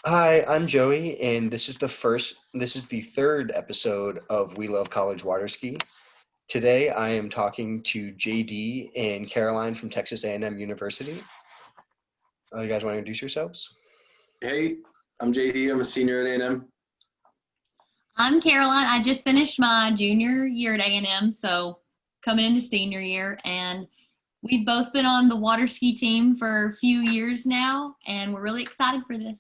Hi, I'm Joey, and this is the third episode of We Love College Waterski. Today, I am talking to JD and Caroline from Texas A&M University. You guys want to introduce yourselves? Hey, I'm JD. I'm a senior at A&M. I'm Caroline. I just finished my junior year at A&M, so coming into senior year, and we've both been on the water ski team for a few years now, and we're really excited for this.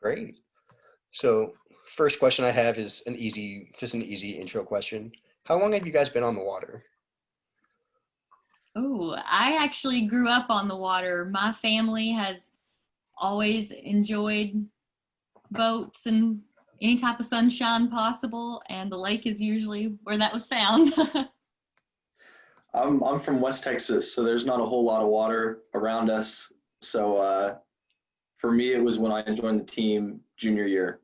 Great. So, first question I have is just an easy intro question. How long have you guys been on the water? Oh, I actually grew up on the water. My family has always enjoyed boats and any type of sunshine possible, and the lake is usually where that was found. I'm from West Texas, so there's not a whole lot of water around us. So for me, it was when I joined the team junior year.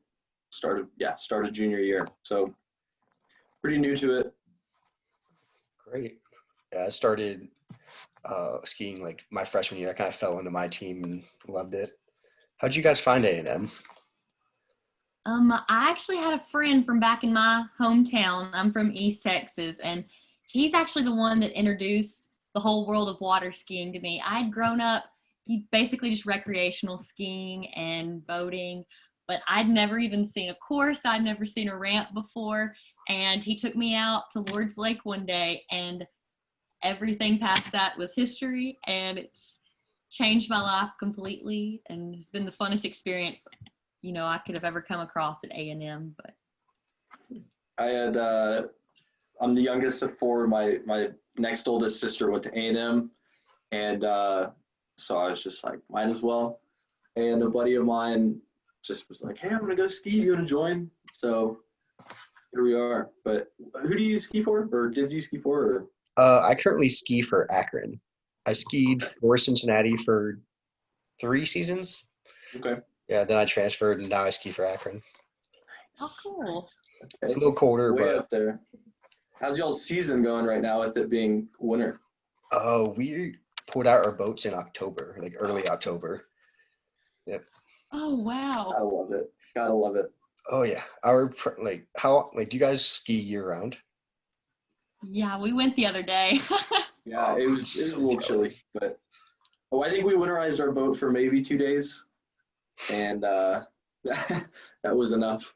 Started junior year. So pretty new to it. Great. Yeah, I started skiing like my freshman year. I kind of fell into my team and loved it. How'd you guys find A&M? I actually had a friend from back in my hometown. I'm from East Texas, and he's actually the one that introduced the whole world of water skiing to me. I'd grown up basically just recreational skiing and boating, but I'd never even seen a course. I'd never seen a ramp before, and he took me out to Lord's Lake one day, and everything past that was history, and it's changed my life completely, and it's been the funnest experience I could have ever come across at A&M. But I had I'm the youngest of four. My next oldest sister went to A&M, and so I was just like, might as well. And a buddy of mine just was like, hey, I'm gonna go ski. You wanna join? So here we are. But who do you ski for, or did you ski for? Or? I currently ski for Akron. I skied for Cincinnati for 3 seasons. Okay. Yeah, then I transferred and now I ski for Akron. oh, cool. Okay. It's a little colder, Way but up there. How's y'all's season going right now with it being winter? we pulled out our boats in October, like early October. Yep. Oh, wow. Gotta love it. Gotta love it. Oh yeah. Do you guys ski year round? Yeah, we went the other day. Yeah, it was a So little chilly, jealous. but I think we winterized our boat for maybe 2 days, and that was enough.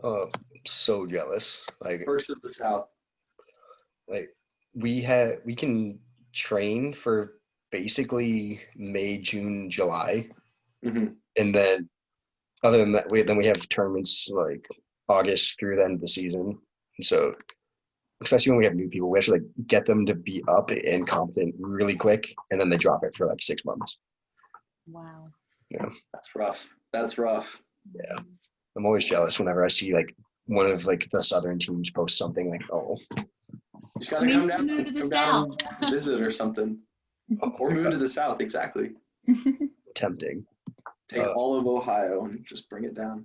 Oh, so jealous. Perks of the South. Like we can train for basically May, June, July, Hmm. and then other than that, we have tournaments like August through the end of the season. And so, especially when we have new people, we have to like get them to be up and competent really quick, and then they drop it for like 6 months. Wow. Yeah, That's rough. That's rough. yeah. I'm always jealous whenever I see like one of like the Southern teams post something like, "Oh, You just gotta We come need to down, move to the come down South. and visit or something, or move to the South. Exactly. tempting, Take all of Ohio and just bring it down.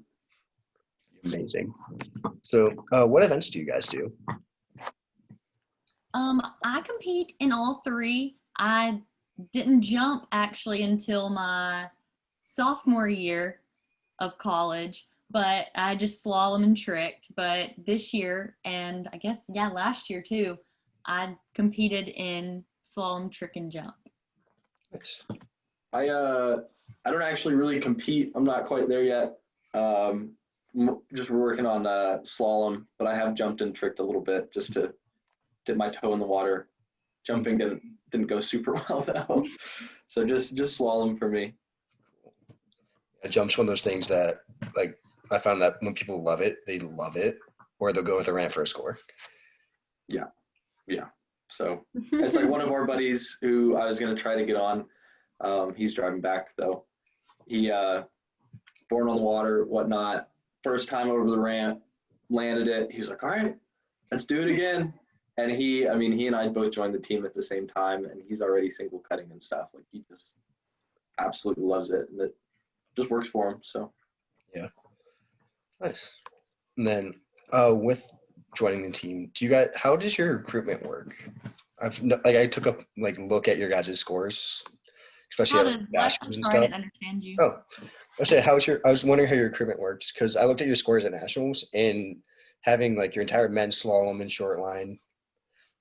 amazing." So, what events do you guys do? I compete in all three. I didn't jump actually until my sophomore year of college, but I just slalom and tricked. But this year, and I guess, yeah, last year too, I competed in slalom, trick, and jump. Nice. I don't actually really compete. I'm not quite there yet. Just working on slalom, but I have jumped and tricked a little bit just to dip my toe in the water. Jumping didn't go super well though. So just slalom for me. A jump's one of those things that like I found that when people love it, they love it, or they'll go with a ramp for a score. Yeah. So it's like one of our buddies who I was gonna try to get on. He's driving back though. He born on the water, whatnot. First time over the ramp, landed it. He was like, all right, let's do it again. And he and I both joined the team at the same time, and he's already single cutting and stuff. Like he just absolutely loves it, and it just works for him. So Yeah, nice. And then with joining the team, how does your recruitment work? I took a look at your guys' scores, especially How at like, does what? I'm nationals and sorry, I stuff. didn't understand you. Oh, I was wondering how your recruitment works because I looked at your scores at nationals and having like your entire men's slalom and short line,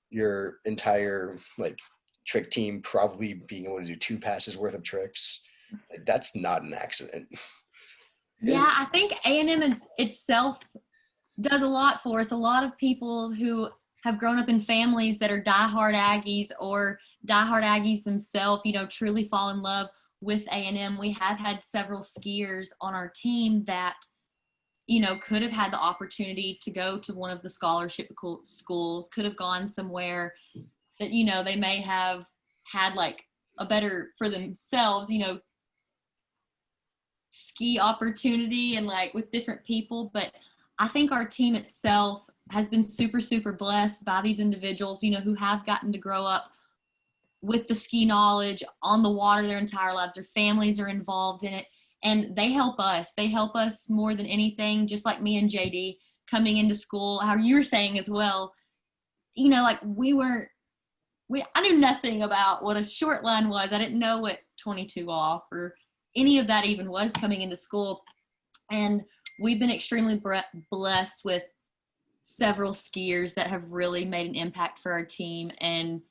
your entire like trick team probably being able to do 2 passes worth of tricks. Like, that's not an accident. Yeah, I think A&M itself does a lot for us. A lot of people who have grown up in families that are diehard Aggies or diehard Aggies themselves, truly fall in love with A&M. We have had several skiers on our team that, could have had the opportunity to go to one of the scholarship schools, could have gone somewhere that, they may have had like a better for themselves, ski opportunity and like with different people. But I think our team itself has been super, super blessed by these individuals, who have gotten to grow up with the ski knowledge on the water their entire lives. Their families are involved in it, and they help us. They help us more than anything, just like me and JD coming into school, how you were saying as well. Like I knew nothing about what a short line was. I didn't know what 22 off or any of that even was coming into school. And we've been extremely blessed with several skiers that have really made an impact for our team. And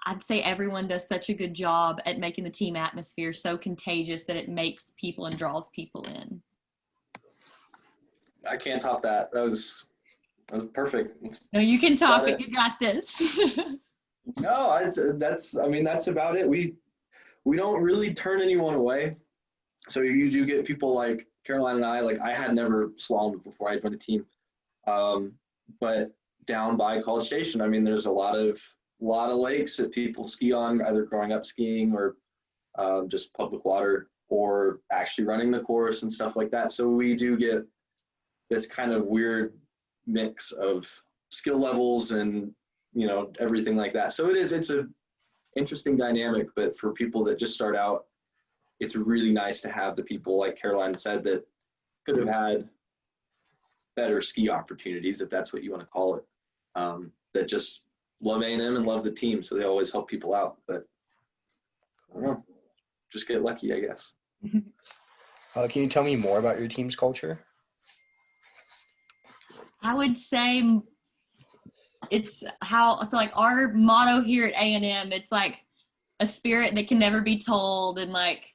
I'd say everyone does such a good job at making the team atmosphere so contagious that it makes people and draws people in. I can't top that. That was perfect. No, you can top it. You got this. No, that's about it. We don't really turn anyone away. So you do get people like Caroline and I. Like, I had never slalomed before I joined the team, but down by College Station, there's a lot of lakes that people ski on, either growing up skiing or just public water, or actually running the course and stuff like that. So we do get this kind of weird mix of skill levels and everything like that. So it's a interesting dynamic. But for people that just start out, it's really nice to have the people like Caroline said that could have had better ski opportunities, if that's what you want to call it, that just love A&M and love the team, so they always help people out. But I don't know, just get lucky, I guess. Can you tell me more about your team's culture? I would say it's like our motto here at A&M, it's like a spirit that can never be told, and like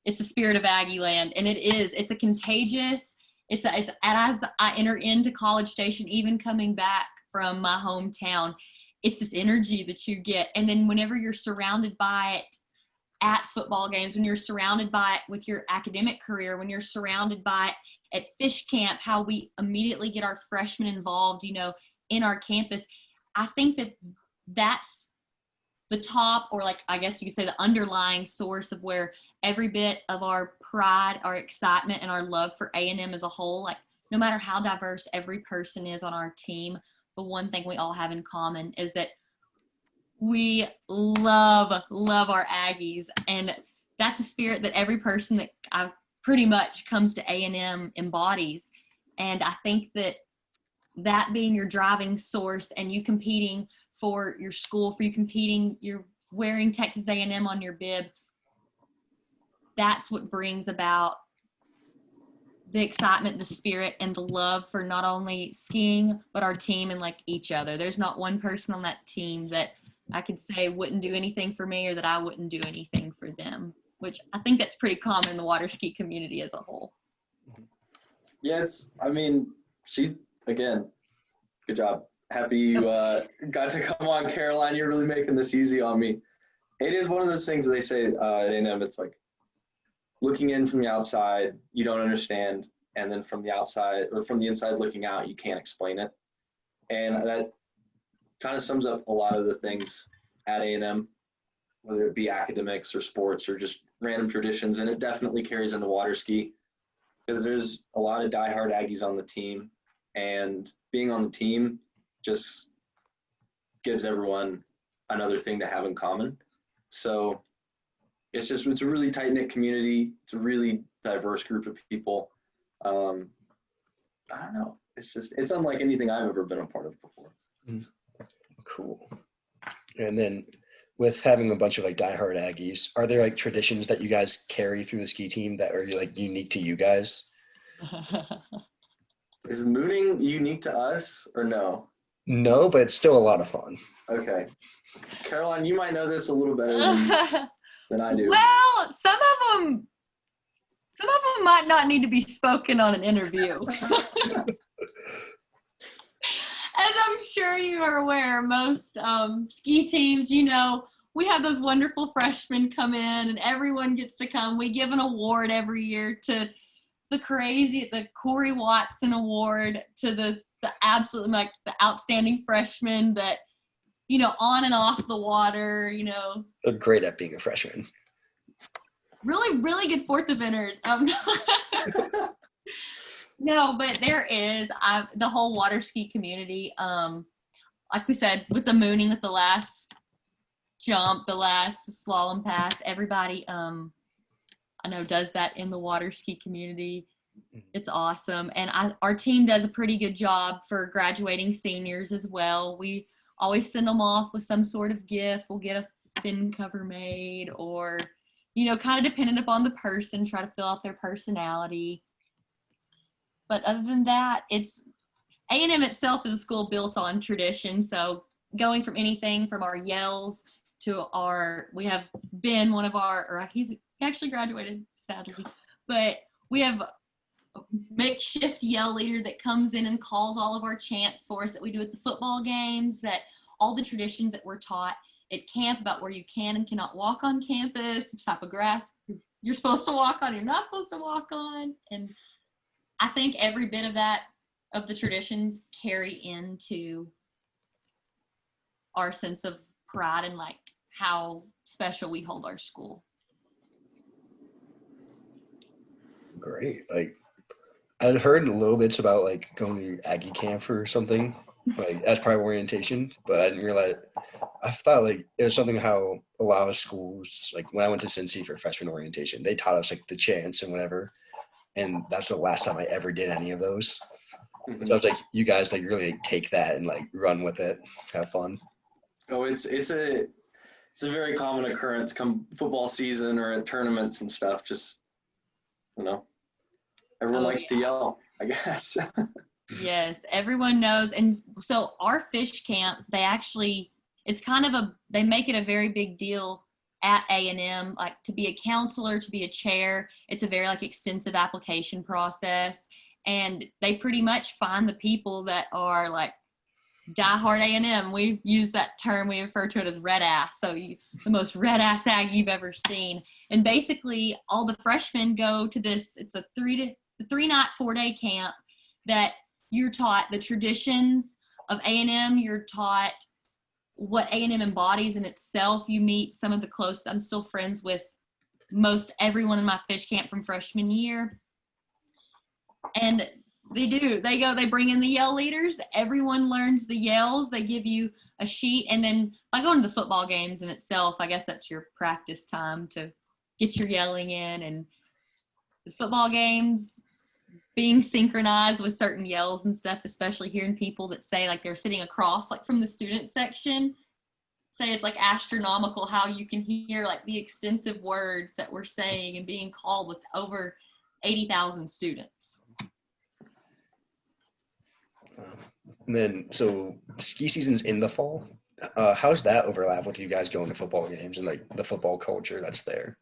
it's the spirit of Aggie land. And it's a contagious, it's as I enter into College Station, even coming back from my hometown, it's this energy that you get. And then whenever you're surrounded by it at football games, when you're surrounded by it with your academic career, when you're surrounded by it at fish camp, how we immediately get our freshmen involved, in our campus. I think that's the top, or like, I guess you could say the underlying source of where every bit of our pride, our excitement, and our love for A&M as a whole, like no matter how diverse every person is on our team, the one thing we all have in common is that we love our Aggies. And that's a spirit that every person that I pretty much comes to A&M embodies. And I think that being your driving source, and you competing for your school, you're wearing Texas A&M on your bib, that's what brings about the excitement, the spirit, and the love for not only skiing, but our team and like each other. There's not one person on that team that I could say wouldn't do anything for me or that I wouldn't do anything for them, which I think that's pretty common in the water ski community as a whole. Yeah, again, good job. Happy you got to come on, Caroline. You're really making this easy on me. It is one of those things that they say at A&M, it's like looking in from the outside, you don't understand, and then from the outside or from the inside looking out, you can't explain it. And that kind of sums up a lot of the things at A&M, whether it be academics or sports or just random traditions. And it definitely carries into water ski because there's a lot of diehard Aggies on the team, and being on the team just gives everyone another thing to have in common. So it's a really tight-knit community. It's a really diverse group of people. I don't know. It's unlike anything I've ever been a part of before. Cool. And then with having a bunch of like diehard Aggies, are there like traditions that you guys carry through the ski team that are like unique to you guys? Is mooning unique to us or no? No, but it's still a lot of fun. Okay. Caroline, you might know this a little better than I do. Well, some of them might not need to be spoken on an interview. As I'm sure you are aware, most ski teams, we have those wonderful freshmen come in and everyone gets to come. We give an award every year to the Corey Watson Award to the absolute, like, the outstanding freshman that, on and off the water, They're great at being a freshman. Really, really good fourth eventers. No, but there is the whole water ski community. Like we said, with the mooning, with the last jump, the last slalom pass, everybody I know does that in the water ski community. It's awesome, and our team does a pretty good job for graduating seniors as well. We always send them off with some sort of gift. We'll get a fin cover made, or kind of dependent upon the person, try to fill out their personality. But other than that, A&M itself is a school built on tradition. So going from anything from our yells to we have Ben, he actually graduated, sadly, but we have a makeshift yell leader that comes in and calls all of our chants for us that we do at the football games, that all the traditions that we're taught at camp about where you can and cannot walk on campus, the type of grass you're supposed to walk on, you're not supposed to walk on. And I think every bit of the traditions carry into our sense of pride and like how special we hold our school. Great. Like, I'd heard little bits about like going to Aggie camp or something, like as part of orientation, but I didn't realize. I thought like it was something how a lot of schools, like when I went to Cincy for freshman orientation, they taught us like the chants and whatever, and that's the last time I ever did any of those. Mm-hmm. So I was like, you guys like really like, take that and like run with it, have fun. Oh, it's a very common occurrence come football season or at tournaments and stuff. Just everyone likes to yell, I guess. Yes, everyone knows. And so our fish camp, it's kind of they make it a very big deal at A&M, like to be a counselor, to be a chair. It's a very like extensive application process. And they pretty much find the people that are like diehard A&M. We use that term, we refer to it as red ass. So the most red ass Aggie you've ever seen. And basically all the freshmen go to this, it's a 3-night, 4-day camp that you're taught the traditions of A&M. You're taught what A&M embodies in itself. You meet some of the I'm still friends with most everyone in my fish camp from freshman year. And they bring in the yell leaders. Everyone learns the yells. They give you a sheet. And then by going to the football games in itself, I guess that's your practice time to get your yelling in. And the football games, being synchronized with certain yells and stuff, especially hearing people that say like they're sitting across like from the student section, say it's like astronomical how you can hear like the extensive words that we're saying and being called with over 80,000 students. And then, so ski season's in the fall. How's that overlap with you guys going to football games and like the football culture that's there?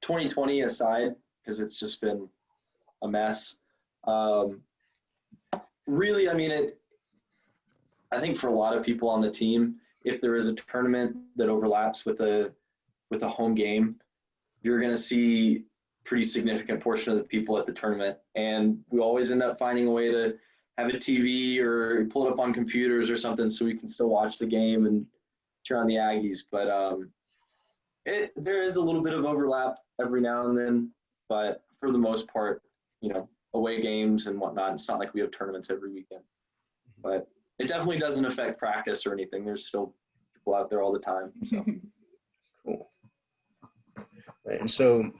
2020 aside, because it's just been a mess. Really, I think for a lot of people on the team, if there is a tournament that overlaps with a home game, you're going to see pretty significant portion of the people at the tournament. And we always end up finding a way to have a TV or pull it up on computers or something so we can still watch the game and cheer on the Aggies. But there is a little bit of overlap every now and then, but for the most part, away games and whatnot, it's not like we have tournaments every weekend. But it definitely doesn't affect practice or anything. There's still people out there all the time. So. Cool. And so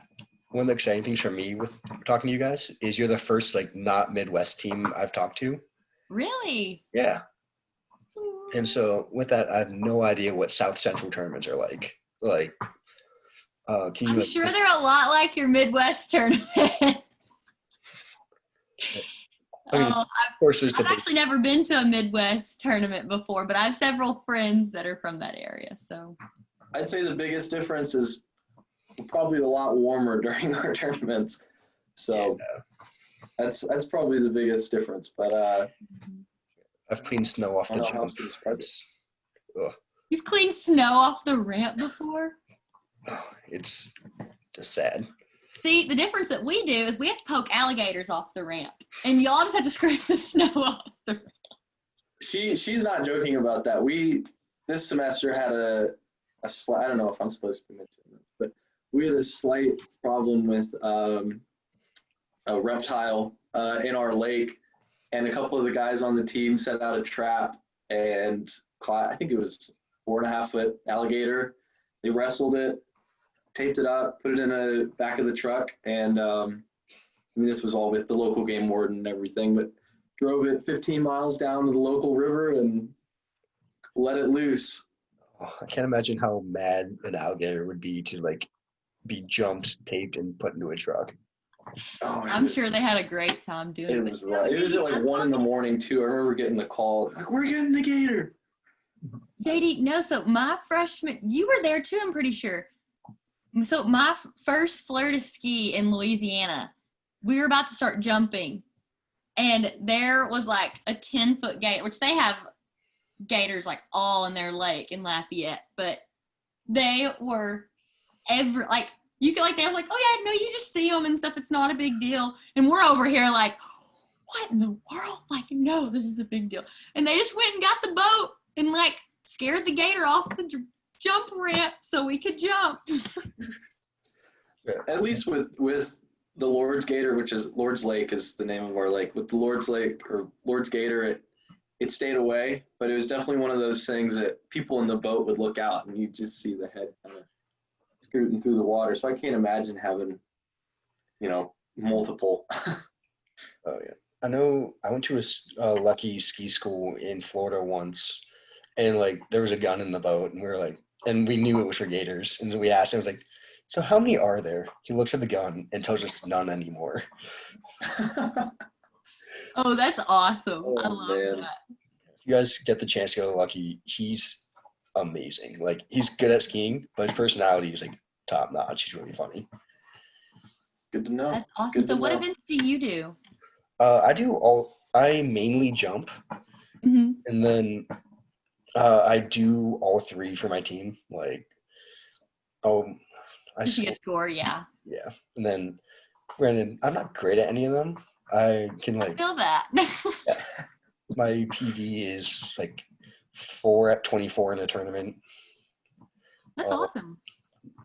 one of the exciting things for me with talking to you guys is you're the first like not Midwest team I've talked to. Really? Yeah. And so with that, I have no idea what South Central tournaments are like. Like, can you? I'm Like, sure they're a lot like your Midwest tournament. I mean, Oh, of course, there's the I've actually never been to a Midwest tournament before, but I have several friends that are from that area. So I'd say the biggest difference is probably a lot warmer during our tournaments. So that's probably the biggest difference. But I've cleaned snow off I the don't know how jump. else to describe it. Ugh. you've cleaned snow off the ramp before? It's just sad. See, the difference that we do is we have to poke alligators off the ramp, and y'all just have to scrape the snow off the ramp. She's not joking about that. We this semester had a slight, I don't know if I'm supposed to mention this, but we had a slight problem with a reptile in our lake, and a couple of the guys on the team set out a trap and caught, I think it was 4.5-foot alligator. They wrestled it, taped it up, put it in the back of the truck, and this was all with the local game warden and everything, but drove it 15 miles down to the local river and let it loose. Oh, I can't imagine how mad an alligator would be to like be jumped, taped, and put into a truck. Oh, I'm sure they had a great time doing it. It was right. It was at like 1 a.m. too. I remember getting the call, like, we're getting the gator. JD, no, so my freshman, you were there too, I'm pretty sure. So my first fleur de ski in Louisiana, we were about to start jumping, and there was like a 10-foot gator, which they have gators like all in their lake in Lafayette, but they were like, you could like, they was like, oh yeah, no, you just see them and stuff, it's not a big deal. And we're over here like, what in the world? Like, no, this is a big deal. And they just went and got the boat and like scared the gator off the jump ramp so we could jump. At least with the Lord's Gator, which is Lord's Lake is the name of our lake. With the Lord's Lake or Lord's Gator, it stayed away, but it was definitely one of those things that people in the boat would look out and you just see the head kind of scooting through the water. So I can't imagine having, multiple. Oh yeah, I know. I went to a lucky ski school in Florida once, and like there was a gun in the boat, and we were like, and we knew it was for gators, and we asked him, I was like, so how many are there? He looks at the gun and tells us none anymore. Oh, that's awesome. Oh, I love man. that. If you guys get the chance to go to Lucky, he's amazing. Like he's good at skiing, but his personality is like top notch. He's really funny. Good to know. That's awesome. Good So to what know. events do you do? I mainly jump, Mm-hmm. and then I do all three for my team. Like, I Just to get a score, yeah. yeah, and then granted, I'm not great at any of them. I can I like feel that. my PB is like 4 at 24 in a tournament. That's awesome.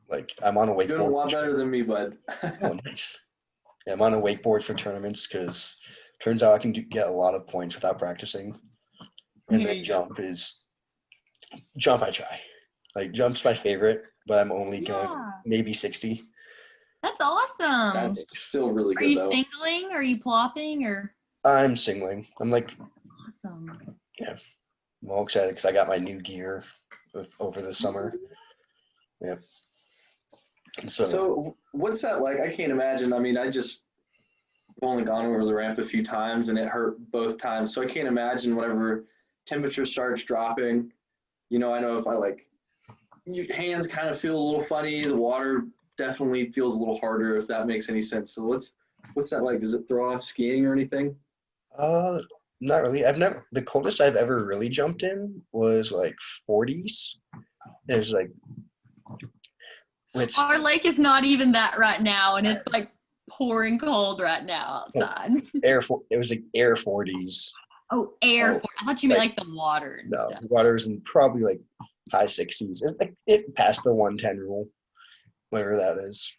Like I'm on a You're doing a wakeboard. lot better than me, bud. Oh, nice. Yeah, I'm on a wakeboard for tournaments because turns out I can get a lot of points without practicing. And There then you go. jump I try. Like jump's my favorite, but I'm only going Yeah. maybe 60. That's awesome. That's still really Are good, you though. singling? Are you plopping? Or I'm singling. I'm like, awesome. I'm all excited because I got my new gear over the summer. Yeah. So what's that like? I can't imagine. I mean, I've only gone over the ramp a few times and it hurt both times. So I can't imagine whenever temperature starts dropping. I know if your hands kind of feel a little funny. The water definitely feels a little harder, if that makes any sense. So what's that like? Does it throw off skiing or anything? Not really. The coldest I've ever really jumped in was like 40s. It was like, which Our lake is not even that right now, and it's like pouring cold right now outside. it was like air 40s. Oh, air. Oh, I thought you meant like the water and No, stuff. water's in probably like high 60s. It passed the 110 rule, whatever that is.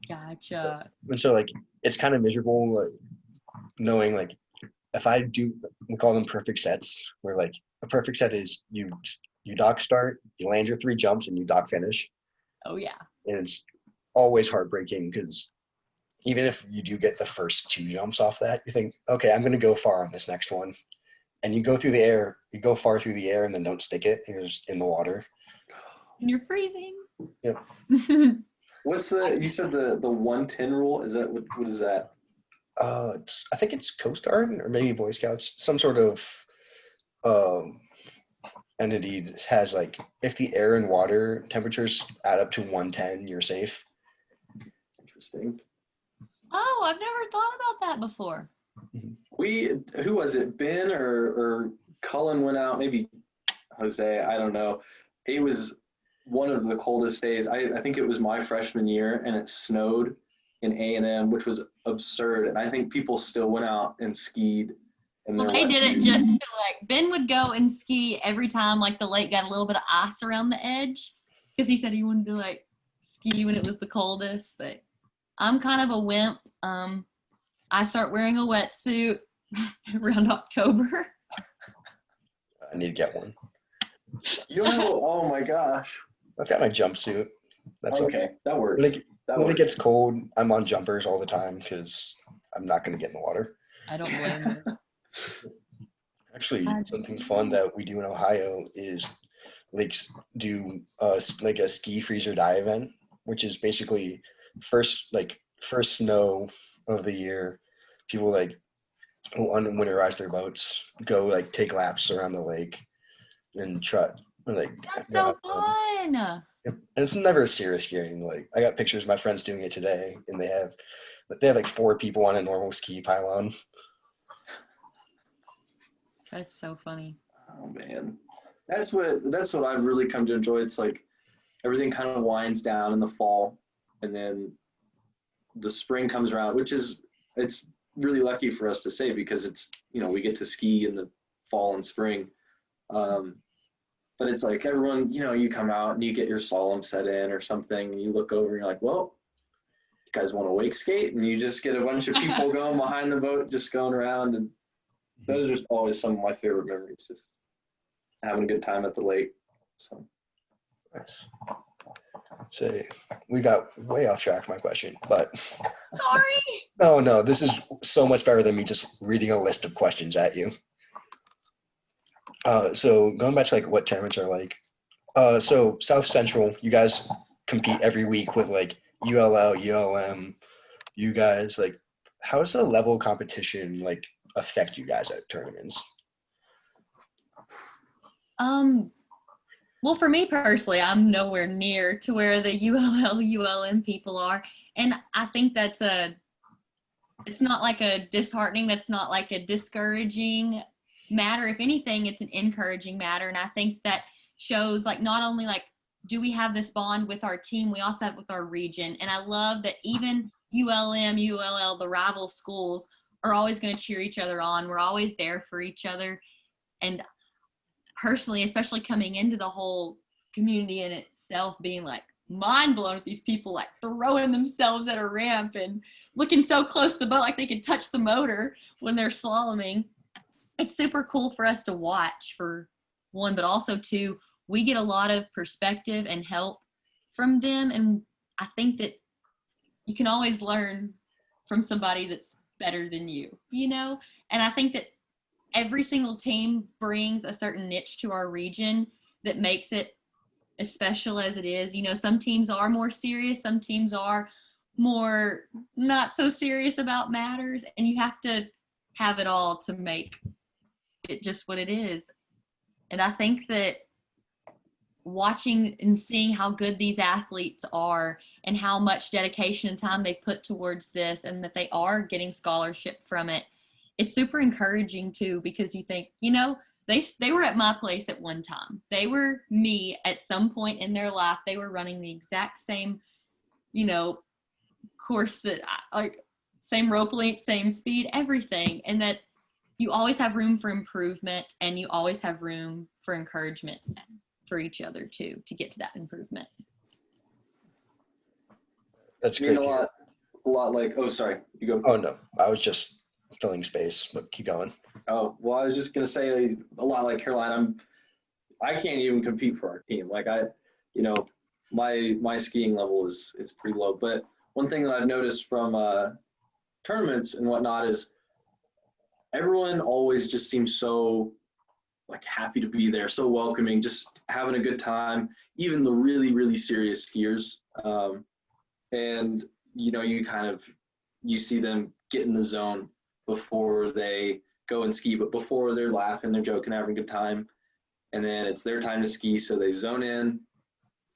Gotcha. And so like it's kind of miserable, like knowing like if I do, we call them perfect sets, where like a perfect set is you dock start, you land your 3 jumps, and you dock finish. Oh yeah. And it's always heartbreaking because even if you do get the first 2 jumps off that, you think, okay, I'm going to go far on this next one. and you go through the air, you go far through the air and then don't stick it, and you're just in the water. And you're freezing. Yep. What's you said the 110 rule? Is that, what is that? I think it's Coast Guard or maybe Boy Scouts, some sort of entity that has like, if the air and water temperatures add up to 110, you're safe. Interesting. Oh, I've never thought about that before. Who was it? Ben or Cullen went out, maybe Jose, I don't know. It was one of the coldest days. I think it was my freshman year, and it snowed in A&M, which was absurd. And I think people still went out and skied. Well, they did it just to, like, Ben would go and ski every time, like, the lake got a little bit of ice around the edge, because he said he wanted to, like, ski when it was the coldest. But I'm kind of a wimp. I start wearing a wetsuit around October. I need to get one. You don't have oh my gosh. I've got my jumpsuit. That's okay. That works. When it gets cold, I'm on jumpers all the time because I'm not going to get in the water. I don't blame you. Actually, something fun that we do in Ohio is do like a ski freezer die event, which is basically first snow of the year. People like who unwinterize their boats go like take laps around the lake and try like. That's so fun. Yep. And it's never a serious skiing. Like I got pictures of my friends doing it today, and they have like 4 people on a normal ski pylon. That's so funny. Oh man, that's what I've really come to enjoy. It's like everything kind of winds down in the fall, and then the spring comes around, it's really lucky for us to say because it's, we get to ski in the fall and spring. But it's like everyone, you come out and you get your slalom set in or something, and you look over and you're like, well, you guys want to wake skate? And you just get a bunch of people going behind the boat, just going around. And those are just always some of my favorite memories, just having a good time at the lake. So nice. So we got way off track of my question, but sorry. Oh no, this is so much better than me just reading a list of questions at you. So going back to like what tournaments are like. So South Central, you guys compete every week with like ULL, ULM. You guys like, how does the level of competition like affect you guys at tournaments? Well, for me personally, I'm nowhere near to where the ULL, ULM people are. And I think it's not like a disheartening, that's not like a discouraging matter. If anything, it's an encouraging matter. And I think that shows like not only like do we have this bond with our team, we also have it with our region. And I love that even ULM, ULL, the rival schools are always going to cheer each other on. We're always there for each other. And personally, especially coming into the whole community in itself, being like mind blown with these people like throwing themselves at a ramp and looking so close to the boat like they could touch the motor when they're slaloming. It's super cool for us to watch, for one, but also two, we get a lot of perspective and help from them. And I think that you can always learn from somebody that's better than you, And I think that every single team brings a certain niche to our region that makes it as special as it is. Some teams are more serious, some teams are more not so serious about matters, and you have to have it all to make it just what it is. And I think that watching and seeing how good these athletes are and how much dedication and time they put towards this, and that they are getting scholarship from it, it's super encouraging too, because you think, they were at my place at one time. They were me at some point in their life. They were running the exact same, course that like same rope length, same speed, everything. And that you always have room for improvement, and you always have room for encouragement for each other too, to get to that improvement. That's great. A lot like, oh, sorry, you go. Oh no, I was just filling space, but keep going. Oh, well, I was just going to say a lot like Caroline, I can't even compete for our team. Like my skiing level is pretty low. But one thing that I've noticed from tournaments and whatnot is everyone always just seems so like happy to be there, so welcoming, just having a good time, even the really, really serious skiers. And, you know, you see them get in the zone before they go and ski, but before they're laughing, they're joking, having a good time. And then it's their time to ski. So they zone in,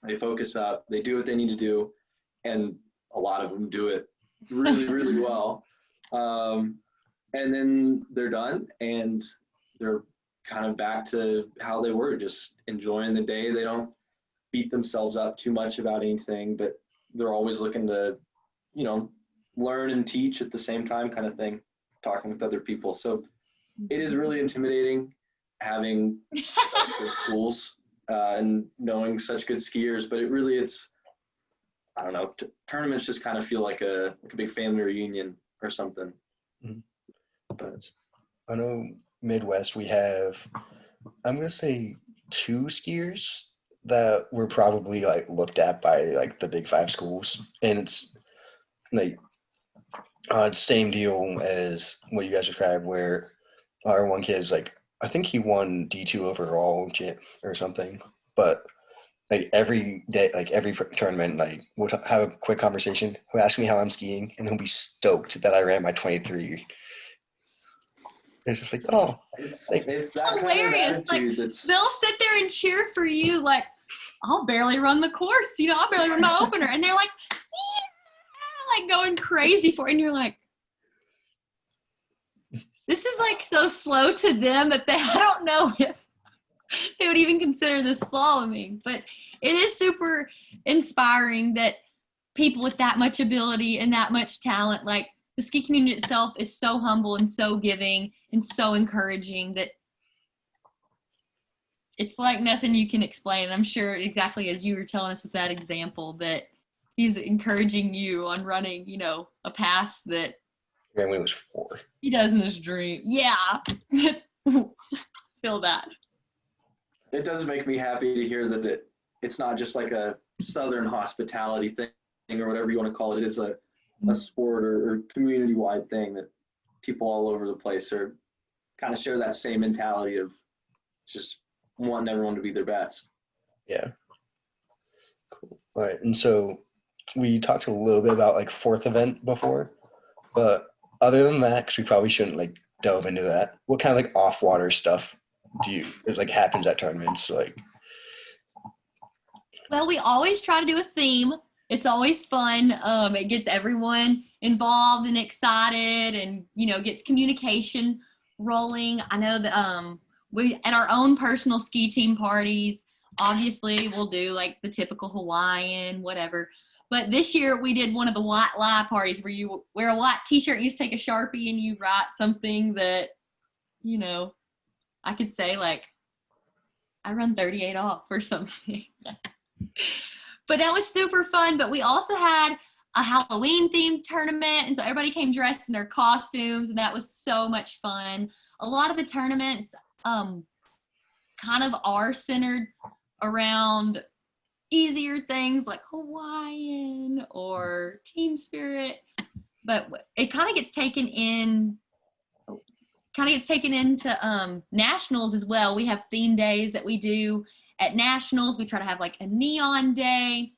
they focus up, they do what they need to do. And a lot of them do it really, really well. And then they're done and they're kind of back to how they were, just enjoying the day. They don't beat themselves up too much about anything, but they're always looking to, you know, learn and teach at the same time kind of thing, talking with other people. So it is really intimidating having such good schools and knowing such good skiers, but I don't know, tournaments just kind of feel like a big family reunion or something. But I know Midwest, we have, I'm going to say 2 skiers that were probably like looked at by like the big 5 schools. And it's like same deal as what you guys described, where our one kid is like, I think he won D2 overall or something, but like every day, like every tournament, like we'll have a quick conversation. He'll ask me how I'm skiing, and he'll be stoked that I ran my 23. It's just like, oh, it's that hilarious. kind of attitude They'll sit there and cheer for you, like, I'll barely run the course, you know, I'll barely run my opener, and they're like, yeah, like going crazy for it, and you're like, this is like so slow to them that I don't know if they would even consider this slaloming. But it is super inspiring that people with that much ability and that much talent, like the ski community itself is so humble and so giving and so encouraging that it's like nothing you can explain. And I'm sure exactly as you were telling us with that example that he's encouraging you on running, you know, a pass that when he was 4. he does in his dream. Yeah. Feel that. It does make me happy to hear that it's not just like a Southern hospitality thing or whatever you want to call it. It is a sport or community-wide thing that people all over the place are kind of share that same mentality of just wanting everyone to be their best. Yeah. Cool. All right. And so we talked a little bit about like 4th event before, but other than that, because we probably shouldn't like delve into that, what kind of like off-water stuff it like happens at tournaments? Like, well, we always try to do a theme. It's always fun. It gets everyone involved and excited, and you know, gets communication rolling. I know that we at our own personal ski team parties, obviously we'll do like the typical Hawaiian, whatever. But this year we did one of the white lie parties where you wear a white t-shirt, you just take a Sharpie and you write something that, you know, I could say like, I run 38 off or something. But that was super fun. But we also had a Halloween themed tournament. And so everybody came dressed in their costumes, and that was so much fun. A lot of the tournaments kind of are centered around easier things like Hawaiian or Team Spirit, but it kind of gets taken into nationals as well. We have theme days that we do at nationals. We try to have like a neon day.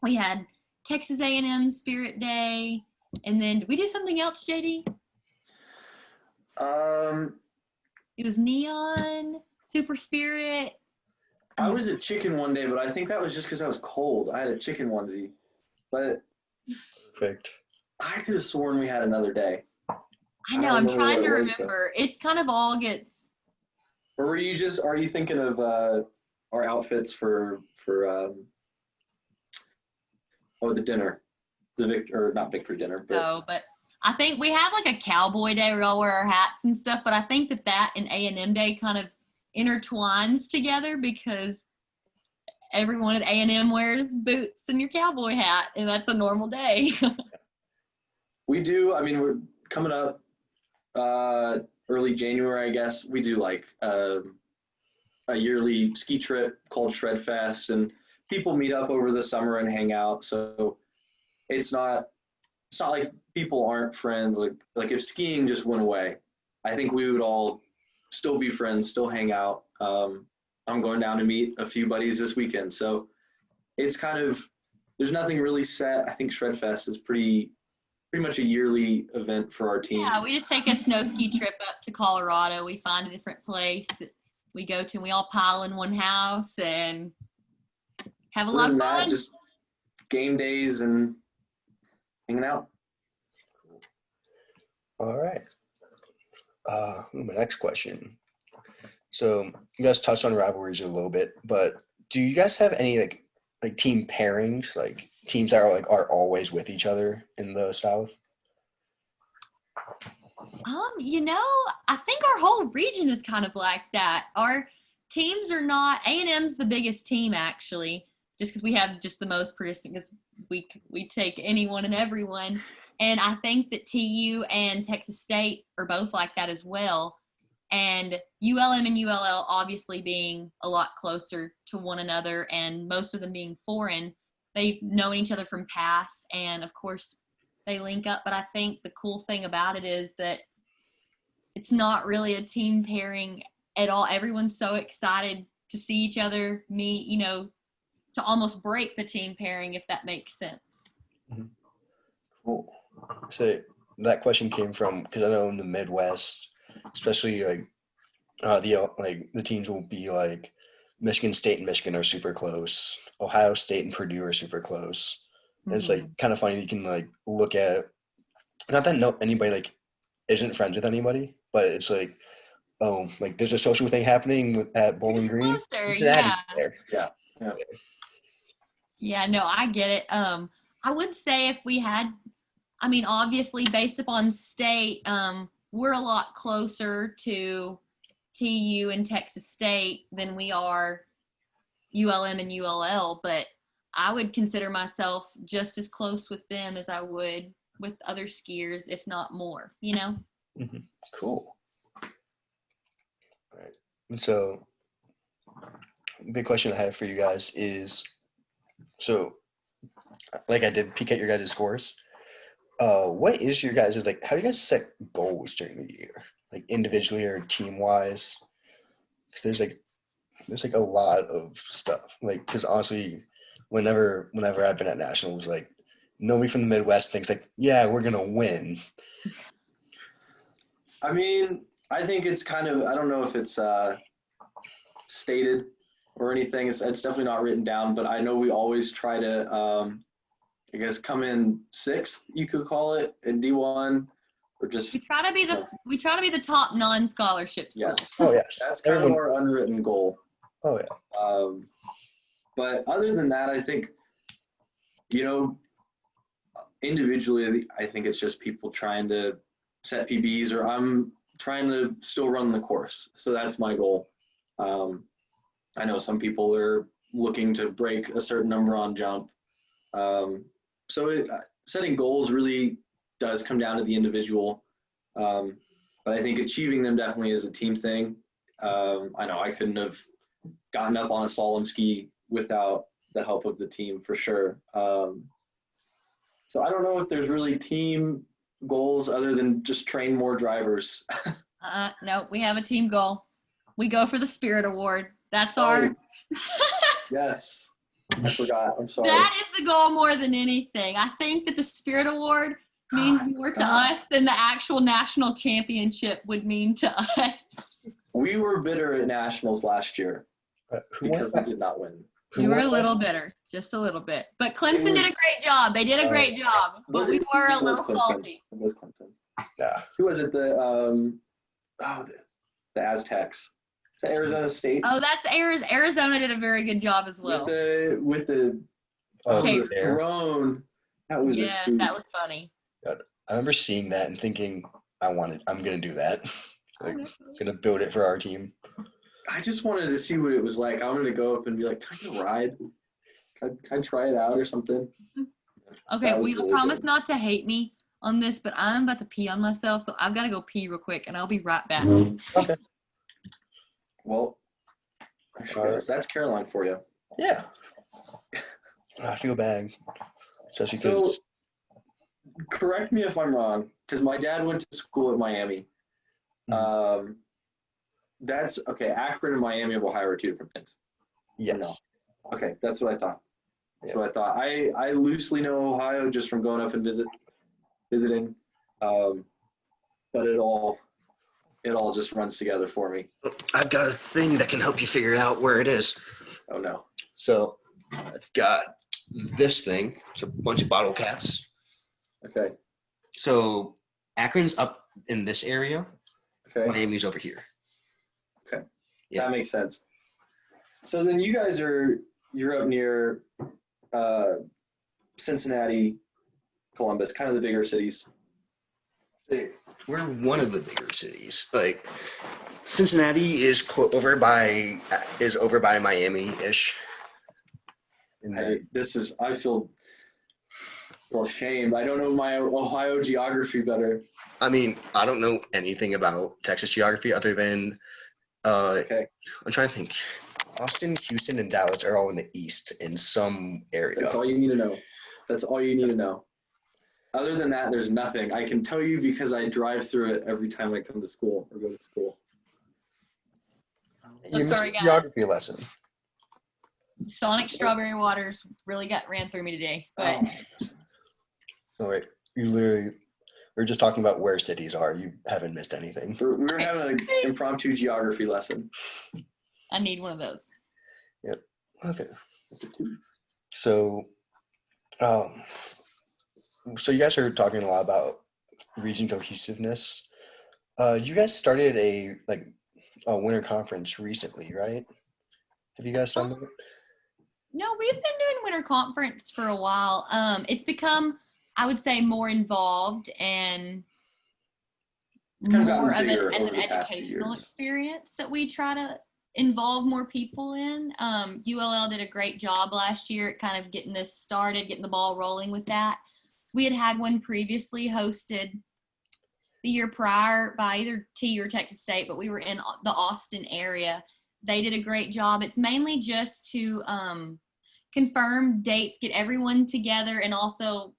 We had Texas A&M Spirit Day, and then did we do something else, JD? It was neon, super spirit. I was at chicken one day, but I think that was just because I was cold. I had a chicken onesie, but perfect. I could have sworn we had another day. I know. I'm trying to remember. It's kind of all gets. Or are you thinking of our outfits for the dinner, not victory dinner. But I think we have like a cowboy day where we all wear our hats and stuff. But I think that and A&M Day kind of intertwines together because everyone at A&M wears boots and your cowboy hat, and that's a normal day. We do. I mean, we're coming up early January, I guess. We do like a yearly ski trip called Shred Fest, and people meet up over the summer and hang out. So it's not like people aren't friends. Like if skiing just went away, I think we would all still be friends, still hang out. I'm going down to meet a few buddies this weekend. So it's kind of, there's nothing really set. I think Shred Fest is pretty much a yearly event for our team. Yeah, we just take a snow ski trip up to Colorado. We find a different place that we go to, and we all pile in one house and have a lot of fun. Just game days and hanging out. All right. My next question. So you guys touched on rivalries a little bit, but do you guys have any like team pairings, like teams that are always with each other in the South? I think our whole region is kind of like that. Our teams are not, A&M's the biggest team actually, just because we have just the most participants, because we take anyone and everyone. And I think that TU and Texas State are both like that as well. And ULM and ULL obviously being a lot closer to one another, and most of them being foreign, they've known each other from past, and of course they link up. But I think the cool thing about it is that it's not really a team pairing at all. Everyone's so excited to see each other meet, to almost break the team pairing, if that makes sense. Mm-hmm. Cool. So that question came from, because I know in the Midwest, especially the teams will be like Michigan State and Michigan are super close. Ohio State and Purdue are super close. And it's like kind of funny that you can like look at, not that anybody isn't friends with anybody, but it's like, oh, like there's a social thing happening at Bowling Green. Closer, yeah. Yeah, no, I get it. I would say if we had, obviously based upon state, we're a lot closer to TU and Texas State than we are ULM and ULL, but I would consider myself just as close with them as I would with other skiers, if not more, Mm-hmm. Cool. All right. And so, big question I have for you guys is, so, like I did peek at your guys' scores. What is your guys' how do you guys set goals during the year, like individually or team wise? Because there's a lot of stuff, because honestly, whenever I've been at nationals, nobody from the Midwest thinks yeah, we're gonna win. I think it's kind of, I don't know if it's stated or anything. It's definitely not written down, but I know we always try to come in sixth, you could call it, in D1, or just we try to be the top non-scholarship school. Yes. Oh yes. That's kind of our unwritten goal. Oh yeah. But other than that, I think, individually, I think it's just people trying to set PBs, or I'm trying to still run the course. So that's my goal. I know some people are looking to break a certain number on jump. Setting goals really does come down to the individual. But I think achieving them definitely is a team thing. I know I couldn't have gotten up on a slalom ski without the help of the team for sure. So I don't know if there's really team goals other than just train more drivers. No, we have a team goal. We go for the Spirit Award. That's our. Yes. I forgot. I'm sorry. That is the goal more than anything. I think that the Spirit Award means more to us than the actual national championship would mean to us. We were bitter at nationals last year because we did not win. We were a little bitter, just a little bit. But Clemson did a great job. They did a great job. But we were a little salty. It was Clemson. Yeah. Who was it? The Aztecs. Is that Arizona State? Oh, that's Arizona did a very good job as well. With the throne. That was that was funny. God, I remember seeing that and thinking, I'm gonna do that. I'm gonna build it for our team. I just wanted to see what it was like. I'm gonna go up and be like, can I ride? Can I try it out or something? Okay, we really promise not to hate me on this, but I'm about to pee on myself, so I've got to go pee real quick, and I'll be right back. Okay. Well, that's Caroline for you. Yeah. I feel bad. Especially because. So, correct me if I'm wrong, because my dad went to school at Miami. That's okay. Akron and Miami of Ohio are two different things. Yes. No. Okay, that's what I thought. That's what I thought. I loosely know Ohio just from going up and visiting, but it all just runs together for me. I've got a thing that can help you figure out where it is. Oh no. So I've got this thing. It's a bunch of bottle caps. Okay. So Akron's up in this area. Okay. Miami's over here. Okay. Yeah. That makes sense. So then you're up near Cincinnati, Columbus, kind of the bigger cities. We're one of the bigger cities. Like Cincinnati is over by Miami-ish. I feel ashamed. I don't know my Ohio geography better. I mean, I don't know anything about Texas geography other than Okay. I'm trying to think. Austin, Houston, and Dallas are all in the east in some area. That's all you need to know. That's all you need to know. Other than that, there's nothing. I can tell you because I drive through it every time I come to school or go to school. So sorry, guys. Geography lesson. Sonic Strawberry Waters really ran through me today. But All right. We're just talking about where cities are. You haven't missed anything. We're having an impromptu geography lesson. I need one of those. Yep. Okay. So, so you guys are talking a lot about region cohesiveness. You guys started a winter conference recently, right? Have you guys done that? No, we've been doing winter conference for a while. It's become, I would say, more involved and more of it as an educational experience that we try to involve more people in. ULL did a great job last year at kind of getting this started, getting the ball rolling with that. We had one previously hosted the year prior by either T or Texas State, but we were in the Austin area. They did a great job. It's mainly just to confirm dates, get everyone together, and also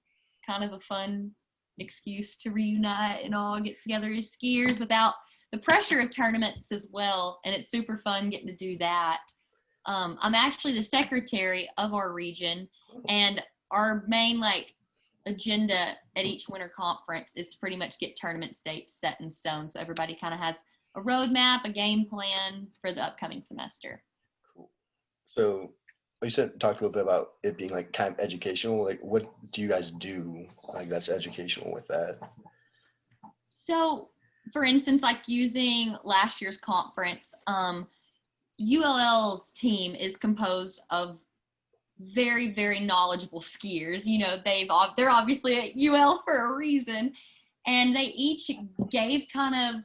kind of a fun excuse to reunite and all get together as skiers without the pressure of tournaments as well. And it's super fun getting to do that. I'm actually the secretary of our region, and our main agenda at each winter conference is to pretty much get tournament dates set in stone. So everybody kind of has a roadmap, a game plan for the upcoming semester. Cool. So you talked a little bit about it being kind of educational. What do you guys do that's educational with that? So for instance, using last year's conference, ULL's team is composed of very, very knowledgeable skiers. You know, they're obviously at UL for a reason, and they each gave kind of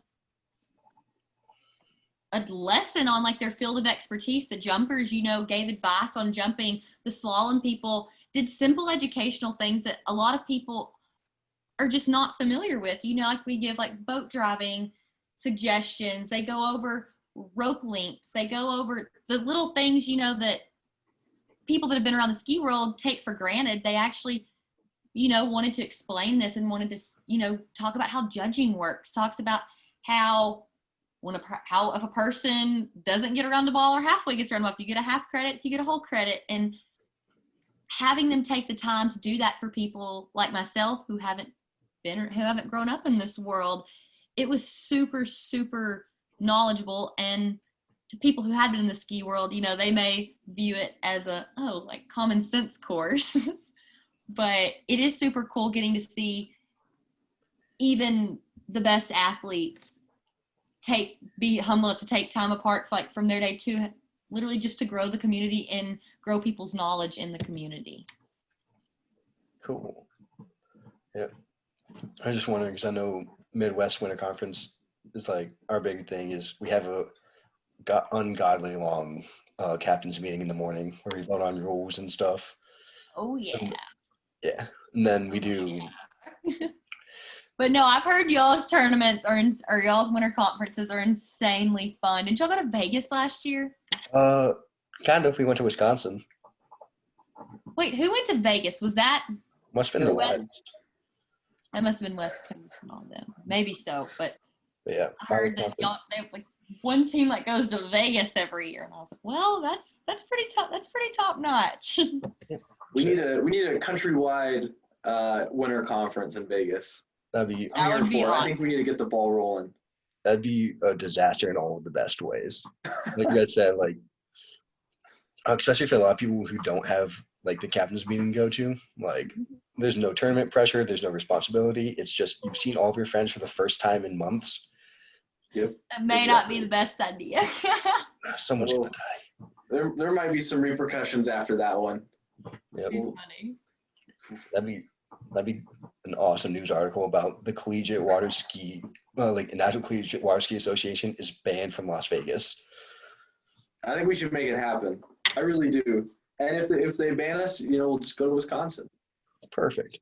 a lesson on their field of expertise. The jumpers, gave advice on jumping. The slalom people did simple educational things that a lot of people are just not familiar with. We give boat driving suggestions. They go over rope lengths. They go over the little things, that people that have been around the ski world take for granted. They actually, wanted to explain this and wanted to, talk about how judging works, talks about how if a person doesn't get around the ball or halfway gets around the ball, if you get a half credit, if you get a whole credit, and having them take the time to do that for people like myself who haven't grown up in this world, it was super, super knowledgeable. And to people who had been in the ski world, they may view it as common sense course, but it is super cool getting to see even the best athletes be humble enough to take time apart from their day to literally just to grow the community and grow people's knowledge in the community. Cool. Yeah. I was just wondering because I know Midwest Winter Conference is our big thing is we have a ungodly long captain's meeting in the morning where we vote on rules and stuff. Oh yeah. Yeah. And then we do. Yeah. But no, I've heard y'all's tournaments or y'all's winter conferences are insanely fun. Did y'all go to Vegas last year? Kind of. We went to Wisconsin. Wait, who went to Vegas? Was that? Must have been the West. That must have been West Coast and all them. Maybe so, but But yeah, I heard that y'all, they like one team like goes to Vegas every year, and I was like, well, that's pretty tough. That's pretty top notch. We need a countrywide winter conference in Vegas. that'd be I'm That here would be for it. I awesome. think we need to get the ball rolling. that'd be a disaster in all of the best ways. Like I said, like especially for a lot of people who don't have like the captain's meeting to go to, like there's no tournament pressure, there's no responsibility. It's just you've seen all of your friends for the first time in months. Yep. It may not be the best idea. Someone's Well, gonna die. There might be some repercussions after that one. Yep. Too funny. That'd be an awesome news article about the collegiate water ski, like the National Collegiate Water Ski Association is banned from Las Vegas. I think we should make it happen. I really do. And if they ban us, we'll just go to Wisconsin. Perfect.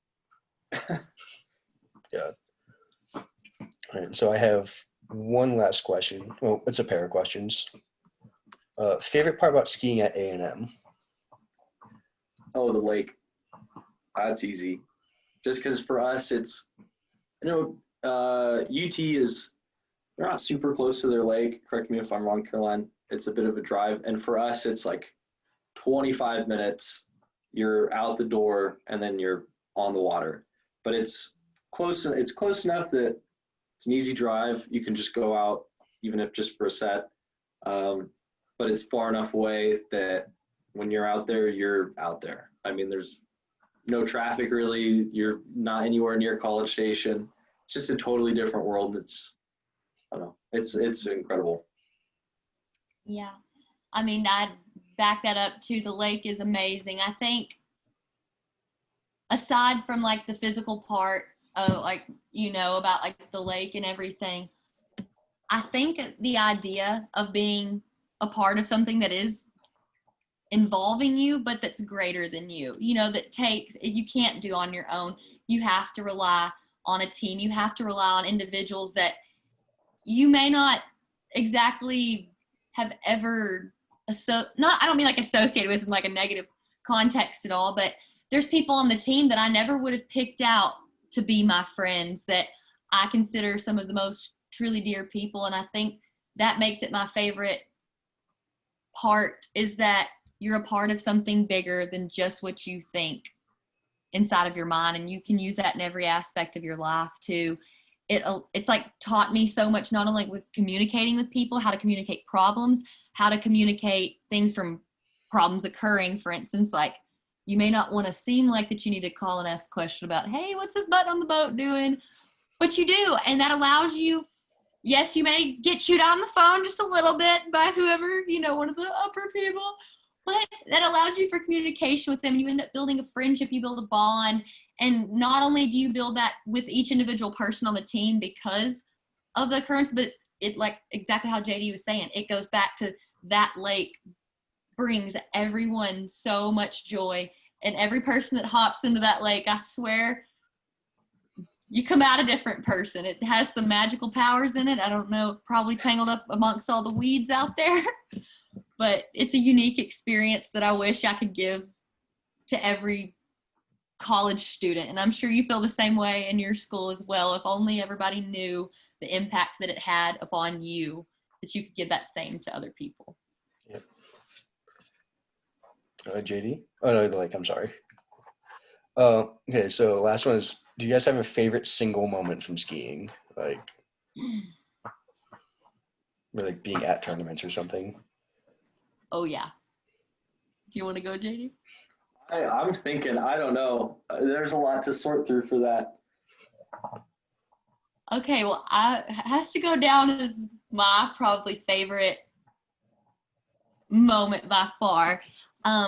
Yeah. All right, so I have one last question. Well, it's a pair of questions. Favorite part about skiing at A&M? Oh, the lake. That's easy. Just because for us, it's, UT is, they're not super close to their lake. Correct me if I'm wrong, Caroline. It's a bit of a drive. And for us, it's like 25 minutes. You're out the door and then you're on the water. But it's close enough that it's an easy drive. You can just go out, even if just for a set. But it's far enough away that when you're out there, you're out there. I mean, there's no traffic really. You're not anywhere near College Station. It's just a totally different world. I don't know. It's incredible. Yeah. I mean, I'd back that up too. The lake is amazing. I think aside from like the physical part of like, about like the lake and everything, I think the idea of being a part of something that is involving you, but that's greater than you, you can't do on your own. You have to rely on a team. You have to rely on individuals that you may not exactly have ever, I don't mean like associated with in like a negative context at all, but there's people on the team that I never would have picked out to be my friends that I consider some of the most truly dear people. And I think that makes it my favorite part, is that you're a part of something bigger than just what you think inside of your mind, and you can use that in every aspect of your life too. It's like taught me so much, not only with communicating with people, how to communicate problems, how to communicate things from problems occurring. For instance, like you may not want to seem like that you need to call and ask a question about, hey, what's this button on the boat doing? But you do, and that allows you, yes, you may get chewed on the phone just a little bit by whoever, one of the upper people, but that allows you for communication with them. You end up building a friendship, you build a bond. And not only do you build that with each individual person on the team because of the occurrence, but it like exactly how JD was saying, it goes back to that lake brings everyone so much joy. And every person that hops into that lake, I swear, you come out a different person. It has some magical powers in it. I don't know, probably tangled up amongst all the weeds out there. But it's a unique experience that I wish I could give to every college student. And I'm sure you feel the same way in your school as well. If only everybody knew the impact that it had upon you, that you could give that same to other people. Yep. JD? Oh, no, the lake, I'm sorry. Okay, so last one is, do you guys have a favorite single moment from skiing? Like being at tournaments or something? Oh, yeah. Do you want to go, JD? I'm thinking, I don't know. There's a lot to sort through for that. Okay, well, it has to go down as my probably favorite moment by far.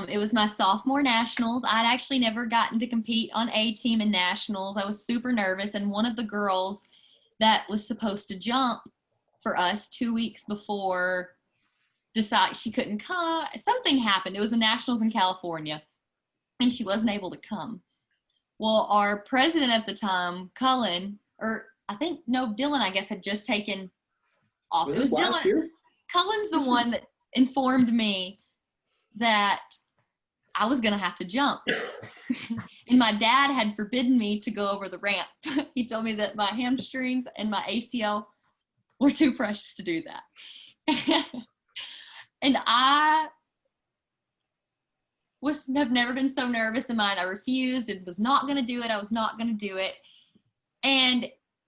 It was my sophomore nationals. I'd actually never gotten to compete on A team in nationals. I was super nervous, and one of the girls that was supposed to jump for us 2 weeks before decided she couldn't come. Something happened. It was the nationals in California, and she wasn't able to come. Well, our president at the time, Dylan, I guess, had just taken off. Was it was this last Dylan. year? Cullen's the one that informed me that I was going to have to jump. And my dad had forbidden me to go over the ramp. He told me that my hamstrings and my ACL We're too precious to do that. And I have never been so nervous in mine. I refused and was not going to do it. I was not going to do it. And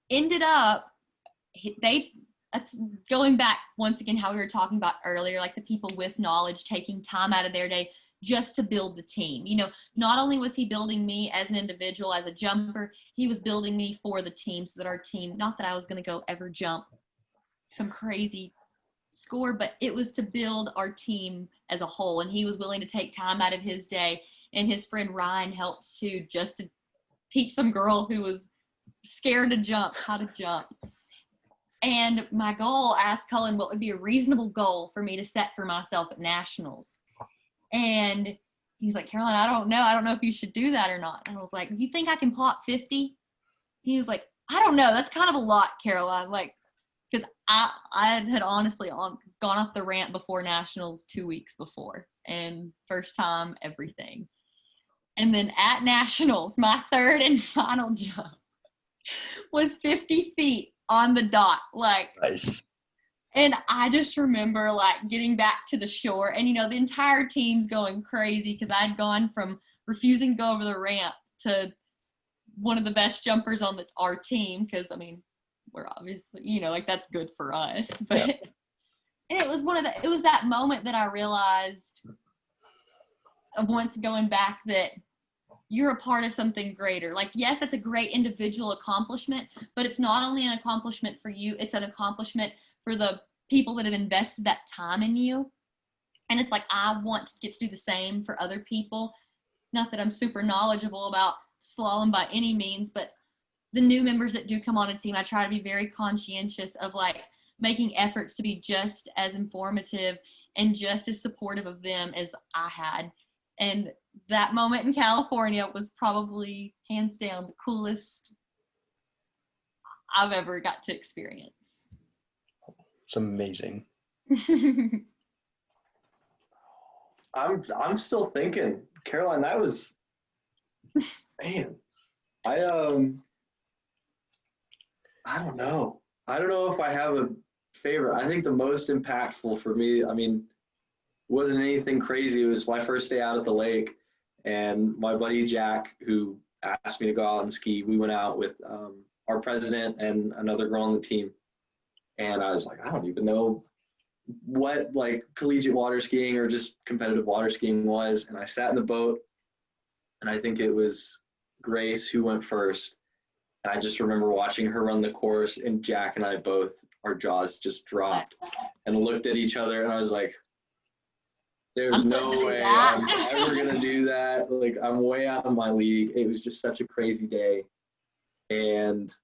ended up, that's going back once again how we were talking about earlier, like the people with knowledge taking time out of their day just to build the team. You know, not only was he building me as an individual, as a jumper, he was building me for the team so that our team, not that I was going to go ever jump some crazy score, but it was to build our team as a whole. And he was willing to take time out of his day. And his friend Ryan helped too, just to teach some girl who was scared to jump how to jump. And my goal, I asked Cullen what would be a reasonable goal for me to set for myself at nationals. And he's like, Caroline, I don't know if you should do that or not. And I was like, you think I can plot 50? He was like, I don't know. That's kind of a lot, Caroline. Like, because I had honestly gone off the ramp before nationals 2 weeks before, and first time everything. And then at nationals, my third and final jump was 50 feet on the dot. Like, Nice. And I just remember like getting back to the shore, and, you know, the entire team's going crazy because I'd gone from refusing to go over the ramp to one of the best jumpers on our team. Because, I mean, we're obviously, you know, like that's good for us. But Yeah. And it was that moment that I realized once going back that you're a part of something greater. Like, yes, that's a great individual accomplishment, but it's not only an accomplishment for you, it's an accomplishment for the people that have invested that time in you. And it's like, I want to get to do the same for other people. Not that I'm super knowledgeable about slalom by any means, but the new members that do come on a team, I try to be very conscientious of like making efforts to be just as informative and just as supportive of them as I had. And that moment in California was probably hands down the coolest I've ever got to experience. It's amazing. I'm still thinking, Caroline, that was, man, I don't know. I don't know if I have a favorite. I think the most impactful for me, I mean, wasn't anything crazy. It was my first day out at the lake, and my buddy Jack, who asked me to go out and ski, we went out with our president and another girl on the team. And I was like, I don't even know what like collegiate water skiing or just competitive water skiing was. And I sat in the boat, and I think it was Grace who went first. And I just remember watching her run the course, and Jack and I both, our jaws just dropped and looked at each other. And I was like, there's no way I'm ever going to do that. Like, I'm way out of my league. It was just such a crazy day. And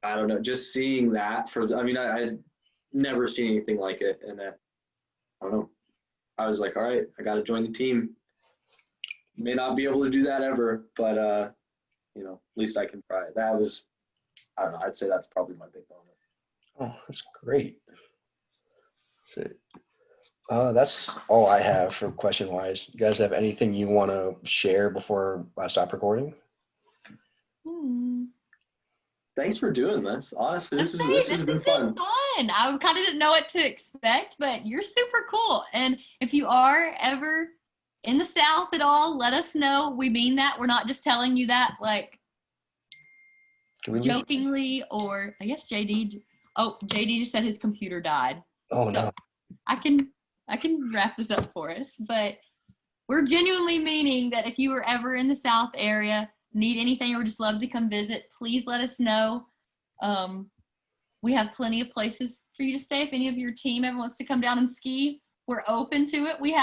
I don't know, just seeing that I had never seen anything like it. And that, I don't know, I was like, all right, I got to join the team. May not be able to do that ever, but, you know, at least I can try. That was, I don't know, I'd say that's probably my big moment. Oh, that's great. That's all I have for question-wise. You guys have anything you want to share before I stop recording? Thanks for doing this. Honestly, this has been fun. I kind of didn't know what to expect, but you're super cool. And if you are ever in the South at all, let us know. We mean that. We're not just telling you that like jokingly, or I guess JD just said his computer died. Oh, so no. I can wrap this up for us, but we're genuinely meaning that if you were ever in the South area, need anything, or just love to come visit, please let us know. We have plenty of places for you to stay. If any of your team ever wants to come down and ski, we're open to it. We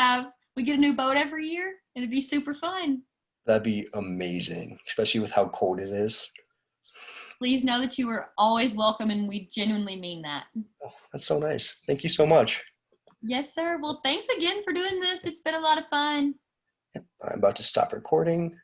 get a new boat every year, and it'd be super fun. That'd be amazing, especially with how cold it is. Please know that you are always welcome, and we genuinely mean that. Oh, that's so nice. Thank you so much. Yes, sir. Well, thanks again for doing this. It's been a lot of fun. I'm about to stop recording.